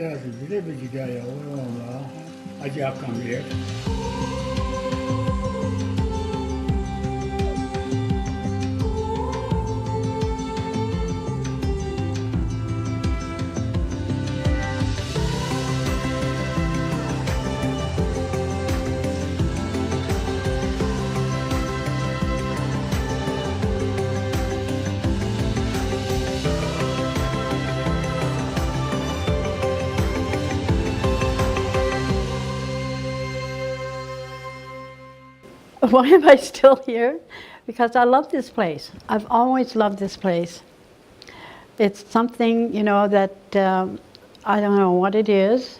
ဒါဆိုဒီလေးပဲကြည့်ကြရအောင်ပါအကြကံရ Why am I still here? Because I love this place. I've always loved this place. It's something, you know, that I don't know what it is.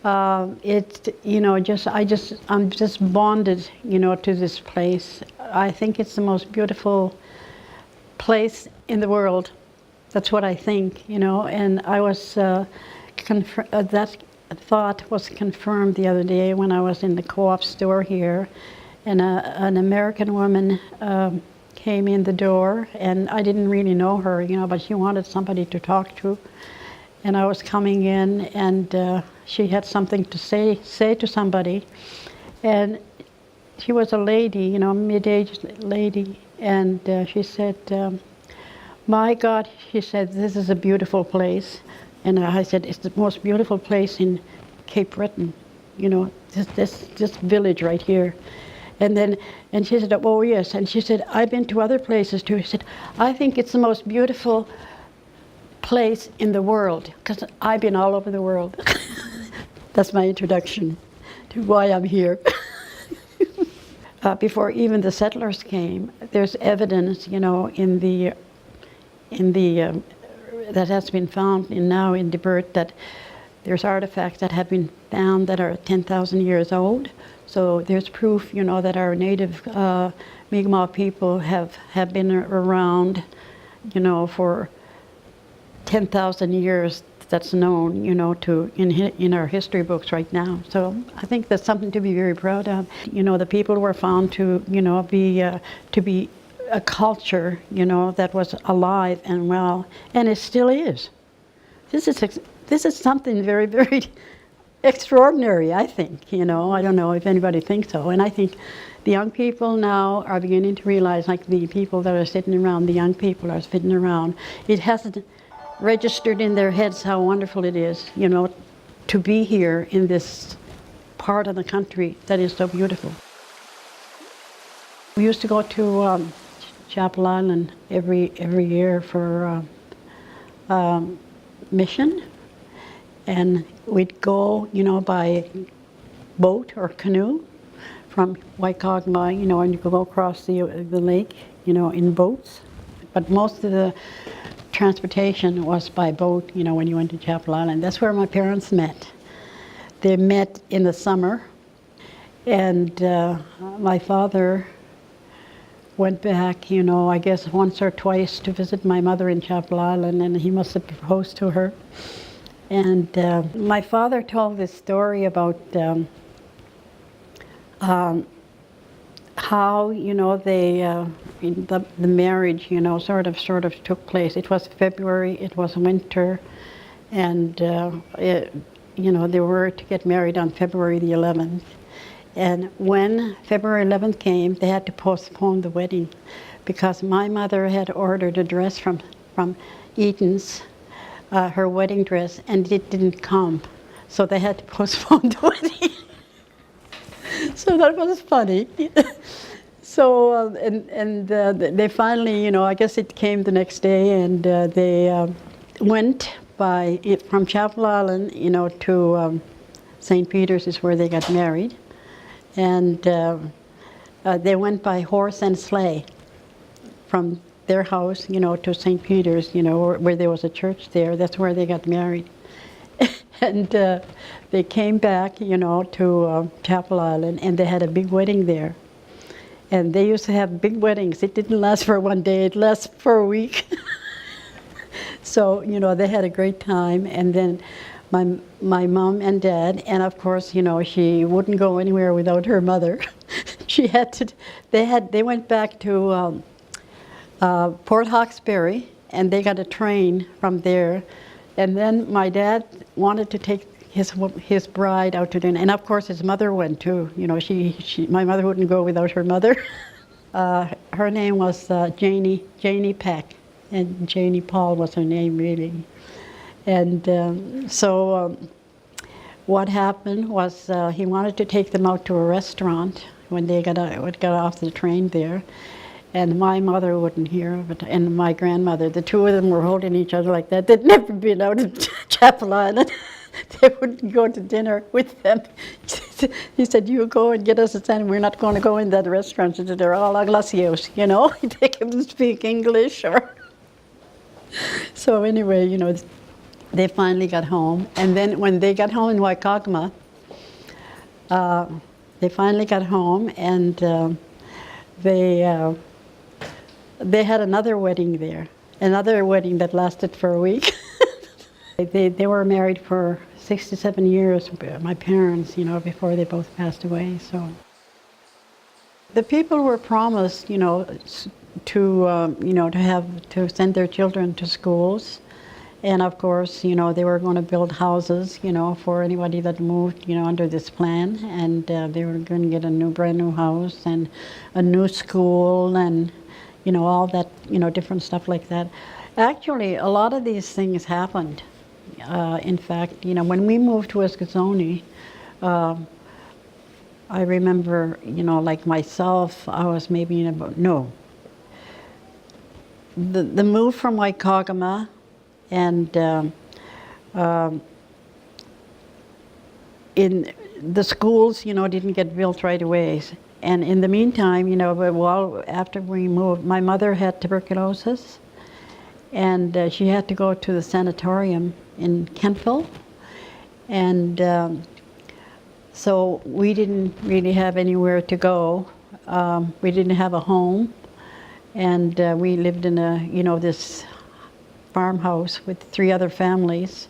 It's, you know, I'm just bonded, you know, to this place. I think it's the most beautiful place in the world. That's what I think, you know. And I was that thought was confirmed the other day when I was in the co-op store here. And an American woman came in the door, and I didn't really know her, you know, but she wanted somebody to talk to. And I was coming in, and she had something to say to somebody. And she was a lady, you know, mid-aged lady, and she said, "My God," she said, "this is a beautiful place." And I said, "It's the most beautiful place in Cape Breton, you know, this village right here." And she said, "Oh yes," and she said, "I've been to other places too." She said, "I think it's the most beautiful place in the world, because I've been all over the world." That's my introduction to why I'm here. Before even the settlers came, there's evidence, you know, in the that has been found now in the Burt, that there's artifacts that have been found that are 10,000 years old. So there's proof, you know, that our native Mi'kmaq people have been around, you know, for 10,000 years. That's known, you know, in our history books right now. So I think that's something to be very proud of. You know, the people were found to, you know, be a culture, you know, that was alive and well, and it still is. This is something very, very extraordinary, I think, you know. I don't know if anybody thinks so. And I think the young people now are beginning to realize, like the people that are sitting around, the young people are sitting around, it hasn't registered in their heads how wonderful it is, you know, to be here in this part of the country that is so beautiful. We used to go to Chapel Island every year for mission. And we'd go, you know, by boat or canoe from Waikagma, you know, and you could go across the lake, you know, in boats. But most of the transportation was by boat, you know, when you went to Chapel Island. That's where my parents met. They met in the summer, and my father went back, you know, I guess once or twice to visit my mother in Chapel Island, and he must have proposed to her. And my father told this story about how, you know, the marriage, you know, sort of took place. It was February, it was winter, and you know, they were to get married on February the 11th. And when February 11th came, they had to postpone the wedding because my mother had ordered a dress from Eaton's, her wedding dress, and it didn't come. So they had to postpone the wedding. So that was funny. So, they finally, you know, I guess it came the next day, and they went from Chapel Island, you know, to St. Peter's is where they got married. And they went by horse and sleigh from their house, you know, to St. Peter's, you know, where there was a church there. That's where they got married. And they came back, you know, to Chapel Island, and they had a big wedding there. And they used to have big weddings. It didn't last for one day, it lasted for a week. So, you know, they had a great time. And then my mom and dad, and of course, you know, she wouldn't go anywhere without her mother. She had to, they went back to Port Hawkesbury, and they got a train from there. And then my dad wanted to take his bride out to dinner, and of course his mother went too. You know, my mother wouldn't go without her mother. Her name was Janie Peck, and Janie Paul was her name really. And what happened was he wanted to take them out to a restaurant when they got off the train there. And my mother wouldn't hear of it, and my grandmother. The two of them were holding each other like that. They'd never been out of Chapel Island. They wouldn't go to dinner with them. He said, "You go and get us a sandwich. We're not going to go in that restaurant." She said, "They're all aglacios, you know." They couldn't speak English. So anyway, you know, they finally got home. And then when they got home in Waikagama, they finally got home, and they had another wedding there, another wedding that lasted for a week. They were married for 67 years, my parents, you know, before they both passed away. So the people were promised, you know, to send their children to schools, and of course, you know, they were going to build houses, you know, for anybody that moved, you know, under this plan, and they were going to get a brand new house and a new school, and you know, all that, you know, different stuff like that. Actually, a lot of these things happened. In fact, you know, when we moved to Eskasoni, I remember, you know, like myself, I was maybe the move from Waikagama, and in the schools, you know, didn't get built right away. And in the meantime, you know, well, after we moved, my mother had tuberculosis, and she had to go to the sanatorium in Kentville. And so we didn't really have anywhere to go. We didn't have a home, and we lived in this farmhouse with 3 other families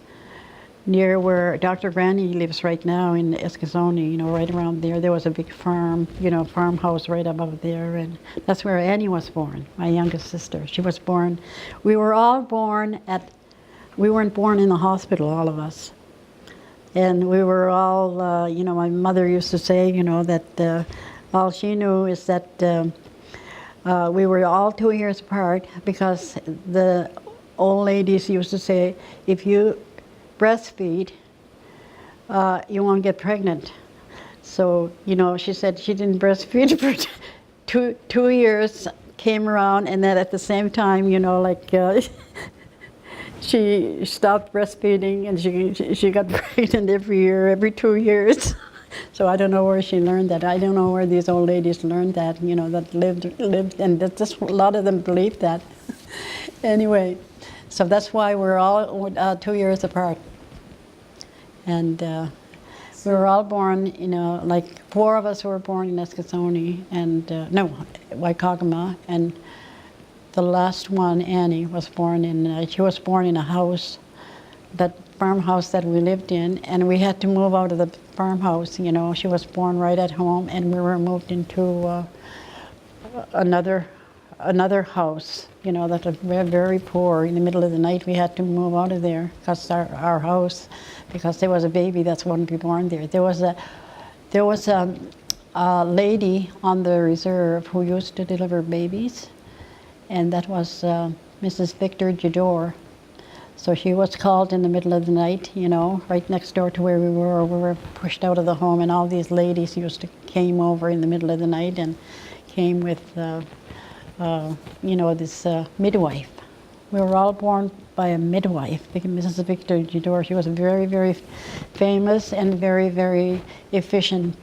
near where Dr. Granny lives right now in Eskasoni, you know, right around there. There was a big farmhouse right above there, and that's where Annie was born, my youngest sister. She was born, we weren't born in the hospital, all of us. And we were all, you know, my mother used to say, you know, that all she knew is that we were all 2 years apart, because the old ladies used to say, if you breastfeed, you won't get pregnant. So, you know, she said she didn't breastfeed for 2 years, came around, and then at the same time, you know, like she stopped breastfeeding, and she got pregnant every year, every 2 years. So I don't know where she learned that. I don't know where these old ladies learned that, you know, that lived, and that just a lot of them believed that. Anyway, so that's why we're all 2 years apart. And we were all born, you know, like 4 of us were born in Eskasoni, and Waikagama, and the last one, Annie, was born she was born in a house, that farmhouse that we lived in, and we had to move out of the farmhouse, you know. She was born right at home, and we were moved into another house, you know, that was very, very poor. In the middle of the night, we had to move out of there, because our house, because there was a baby that's going to be born there. There was a lady on the reserve who used to deliver babies, and that was Mrs. Victor Jador. So she was called in the middle of the night, you know, right next door to where we were. We were pushed out of the home, and all these ladies came over in the middle of the night and came with, you know, this midwife. We were all born by a midwife, Mrs. Victor Jador. She was a very, very famous and very, very efficient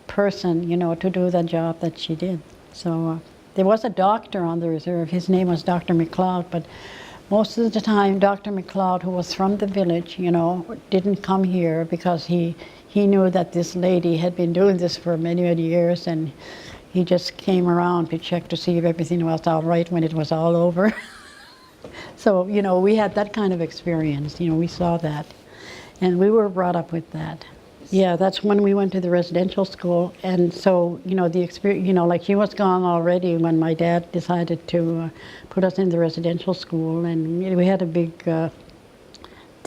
person, you know, to do the job that she did. So there was a doctor on the reserve. His name was Dr. McLeod, but most of the time, Dr. McLeod, who was from the village, you know, didn't come here, because he knew that this lady had been doing this for many, many years, and he just came around to check to see if everything was all right when it was all over. So, you know, we had that kind of experience, you know, we saw that, and we were brought up with that. Yeah, that's when we went to the residential school, and so, you know, the experience, you know, like she was gone already when my dad decided to put us in the residential school, and we had a big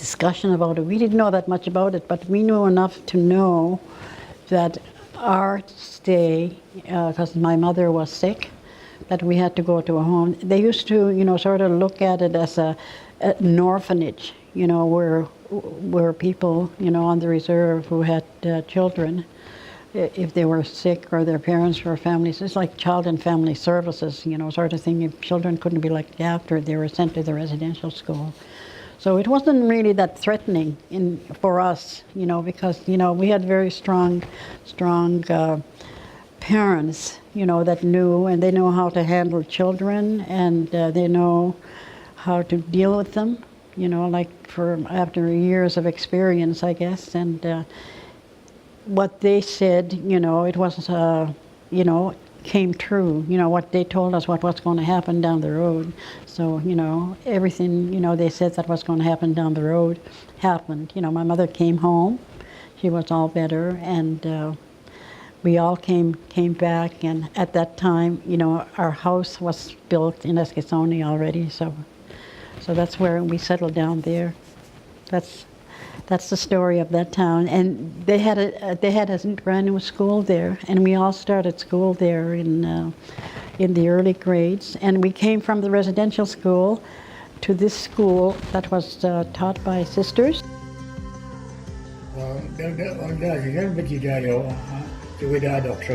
discussion about it. We didn't know that much about it, but we knew enough to know that our stay, because my mother was sick, that we had to go to a home. They used to, sort of look at it as an orphanage, where people, on the reserve who had children, if they were sick or their parents or families, it's like child and family services, sort of thing. If children couldn't be looked after, they were sent to the residential school. So it wasn't really that threatening for us, because, we had very strong parents, that knew, and they know how to handle children, and they know how to deal with them, like after years of experience, I guess. And what they said, it was, came true. What they told us, what's going to happen down the road. So, everything, they said that was going to happen down the road happened. My mother came home. She was all better, and we all came back. And at that time, our house was built in Eskilstuna already. So that's where we settled down there. That's the story of that town. And they had a brand new school there, and we all started school there in the early grades. And we came from the residential school to this school that was taught by sisters. Det är en betydande, det är också